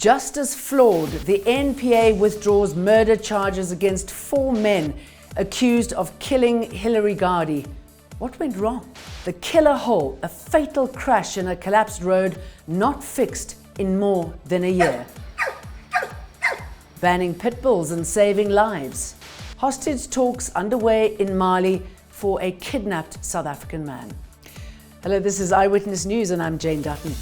Justice flawed. The NPA withdraws murder charges against 4 men accused of killing Hillary Gardee. What went wrong? The killer hole, a fatal crash in a collapsed road not fixed in more than a year. Banning pit bulls and saving lives. Hostage talks underway in Mali for a kidnapped South African man. Hello, this is Eyewitness News and I'm Jane Dutton.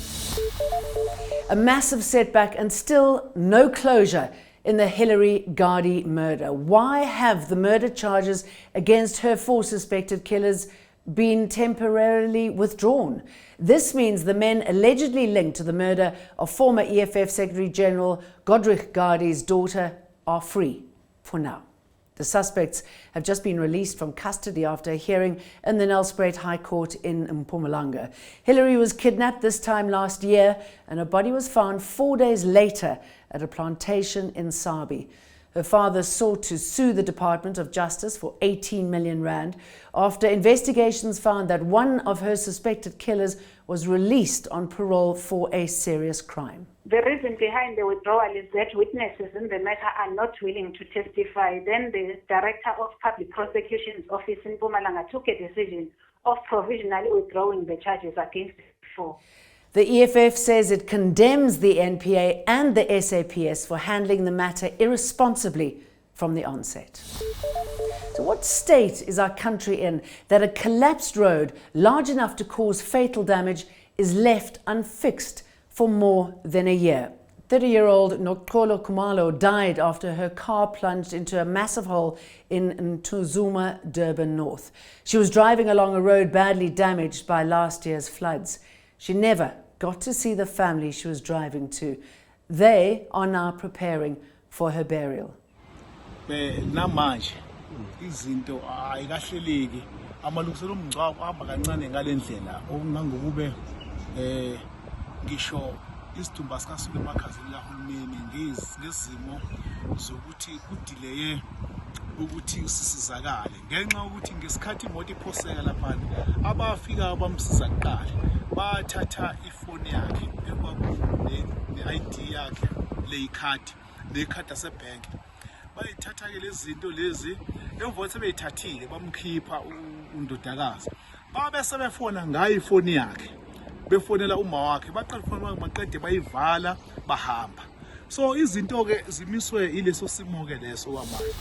A massive setback and still no closure in the Hillary Gardee murder. Why have the murder charges against her 4 suspected killers been temporarily withdrawn? This means the men allegedly linked to the murder of former EFF Secretary General Gardee's daughter are free for now. The suspects have just been released from custody after a hearing in the Nelspruit High Court in Mpumalanga. Hillary was kidnapped this time last year and her body was found 4 days later at a plantation in Sabi. Her father sought to sue the Department of Justice for 18 million rand after investigations found that one of her suspected killers was released on parole for a serious crime. The reason behind the withdrawal is that witnesses in the matter are not willing to testify. Then the Director of Public Prosecution's Office in Mpumalanga took a decision of provisionally withdrawing the charges against the 4. The EFF says it condemns the NPA and the SAPS for handling the matter irresponsibly from the onset. So what state is our country in that a collapsed road large enough to cause fatal damage is left unfixed for more than a year? 30-year-old Noxolo Kumalo died after her car plunged into a massive hole in Ntuzuma, Durban North. She was driving along a road badly damaged by last year's floods. She never got to see the family she was driving to. They are now preparing for her burial. Namanje izinto ayikahleleki amalungiselelo omngcwabo ahamba kancane ngalendlela okungangokube ngisho isidumba sikasuka emakhazeni kahulumeni ngezimo zokuthi kudeleye ukuthi sisizakale ngenxa ukuthi ngesikhathi imoto iphoseka lapha abafika abamsiza kuqala bathatha ifoni yakhe ne-ID yakhe leyikhadi yasebhenki bayithatha ke lezi zinto lezi emva sebeyithathile bamkhipha undodakazi babe sebefona ngayo ifoni yakhe befonela uma wakhe baqala ifoni baqede bayivala bahamba so izinto ke zimiswe ileso simo ke leso kwamanje.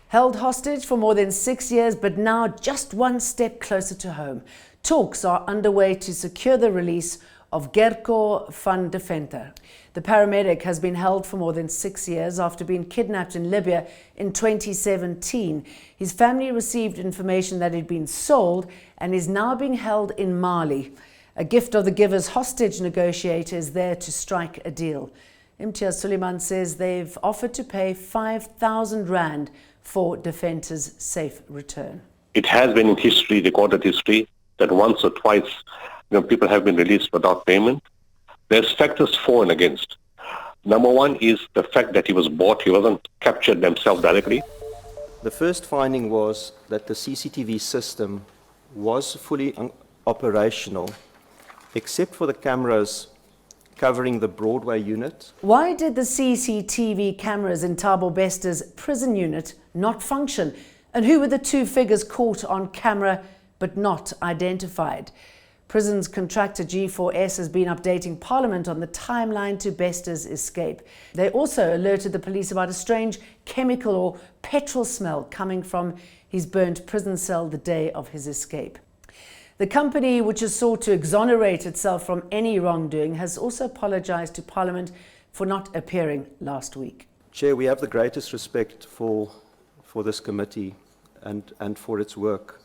Held hostage for more than 6 years, but now just one step closer to home. Talks are underway to secure the release of Gerko van de Venter. The paramedic has been held for more than 6 years after being kidnapped in Libya in 2017. His family received information that he'd been sold and is now being held in Mali. A gift of the giver's hostage negotiator is there to strike a deal. Imtiaz Suleiman says they've offered to pay 5,000 rand for de Venter's safe return. It has been in history, recorded history, that once or twice people have been released without payment. There's factors for and against. Number one is the fact that he was bought, he wasn't captured himself directly. The first finding was that the CCTV system was fully operational, except for the cameras covering the Broadway unit. Why did the CCTV cameras in Thabo Bester's prison unit not function? And who were the 2 figures caught on camera but not identified? Prison's contractor G4S has been updating Parliament on the timeline to Bester's escape. They also alerted the police about a strange chemical or petrol smell coming from his burnt prison cell the day of his escape. The company, which has sought to exonerate itself from any wrongdoing, has also apologised to Parliament for not appearing last week. Chair, we have the greatest respect for this committee and for its work,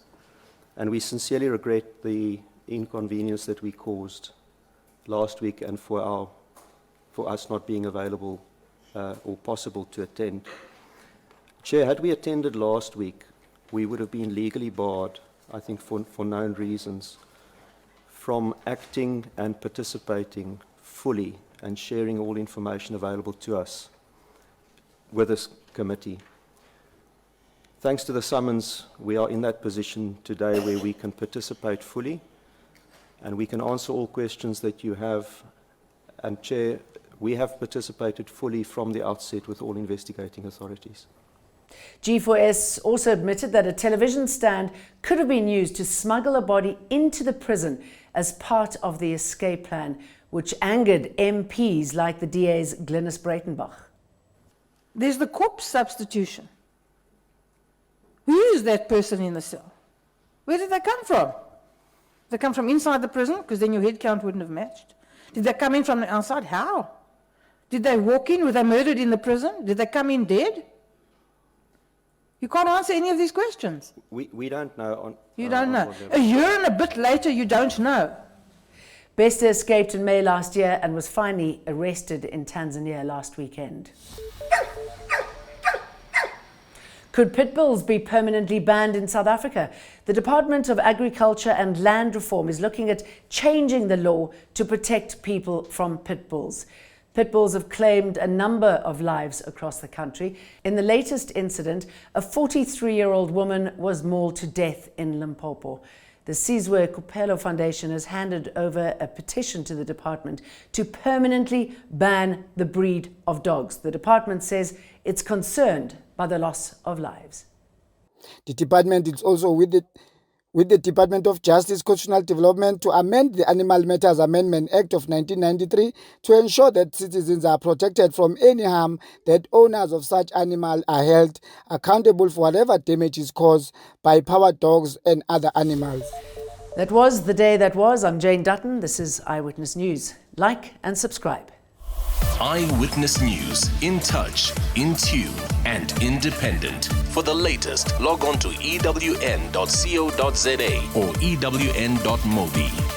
and we sincerely regret the inconvenience that we caused last week and for us not being available or possible to attend. Chair, had we attended last week, we would have been legally barred, I think for known reasons, from acting and participating fully and sharing all information available to us with this committee. Thanks to the summons, we are in that position today where we can participate fully and we can answer all questions that you have And Chair, we have participated fully from the outset with all investigating authorities. G4S also admitted that a television stand could have been used to smuggle a body into the prison as part of the escape plan, which angered MPs like the DA's Glynis Breitenbach. There's the corpse substitution. Who is that person in the cell? Where did they come from? Did they come from inside the prison? Because then your head count wouldn't have matched. Did they come in from the outside? How? Did they walk in? Were they murdered in the prison? Did they come in dead? You can't answer any of these questions. We don't know. You don't know. A year and a bit later, you don't know. Bester escaped in May last year and was finally arrested in Tanzania last weekend. Could pit bulls be permanently banned in South Africa? The Department of Agriculture and Land Reform is looking at changing the law to protect people from pit bulls. Pit bulls have claimed a number of lives across the country. In the latest incident, a 43-year-old woman was mauled to death in Limpopo. The Sizwe Kupelo Foundation has handed over a petition to the department to permanently ban the breed of dogs. The department says it's concerned by the loss of lives. The department is also with the Department of Justice Constitutional Development to amend the Animal Matters Amendment Act of 1993 to ensure that citizens are protected from any harm, that owners of such animals are held accountable for whatever damage is caused by power dogs and other animals. That was the day that was. I'm Jane Dutton. This is Eyewitness News. Like and subscribe. Eyewitness News, in touch, in tune, and independent. For the latest, log on to ewn.co.za or ewn.mobi.